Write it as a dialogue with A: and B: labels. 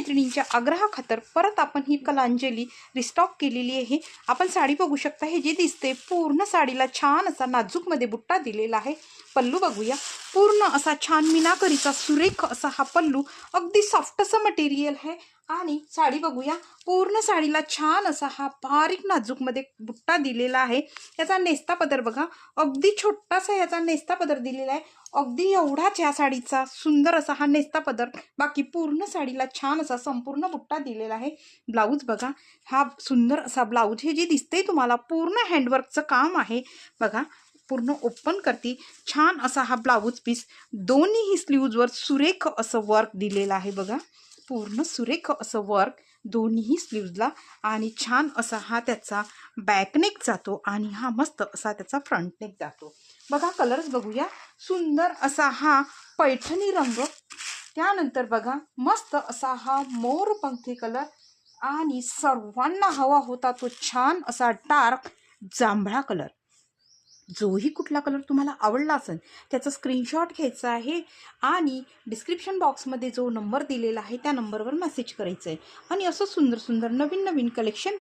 A: मैत्रिणींच्या आग्रहाखातर परत आपण ही कलांजली रिस्टॉक केलेली आहे। आपण साडी बघू शकता, हे जे दिसते पूर्ण साडीला छान असा नाजूकमध्ये बुट्टा दिलेला आहे। पल्लू बघूया, पूर्ण असा छान मीनाकरीचा सुरेख असा हा पल्लू, अगदी सॉफ्ट असं मटेरियल आहे। आणि साडी बघूया, पूर्ण साडीला छान असा हा बारीक नाजूकमध्ये बुट्टा दिलेला आहे। याचा नेस्ता पदर बघा, अगदी छोटासा याचा नेस्ता पदर दिलेला आहे। अगदी एवढाच या साडीचा सुंदर असा हा नेस्ता पदर, बाकी पूर्ण साडीला छान असा संपूर्ण बुट्टा दिलेला आहे। ब्लाऊज बघा, हा सुंदर असा ब्लाऊज, हे जे दिसते तुम्हाला पूर्ण हँडवर्कचं काम आहे बघा। पूर्ण ओपन करती, छान असा हा ब्लाऊज पीस, दोन्ही स्लीव्जवर सुरेख असं वर्क दिलेलं आहे बघा। पूर्ण सुरेख असं वर्क दोन्ही स्लीव्जला, आणि छान असा हा त्याचा बॅक नेक जातो आणि हा मस्त असा त्याचा फ्रंट नेक जातो बघा। कलर्स बघूया, सुंदर असा हा पैठणी रंग, त्यानंतर बघा मस्त असा हा मोरपंखी कलर, आणि सर्वांना हवा होता तो छान असा डार्क जांभळा कलर। जोही कुठला कलर तुम्हाला आवडला असेल त्याचा स्क्रीनशॉट घ्यायचा आहे आणि डिस्क्रिप्शन बॉक्समध्ये जो नंबर दिलेला आहे त्या नंबरवर मेसेज करायचा आहे। आणि असं सुंदर सुंदर नवीन नवीन कलेक्शन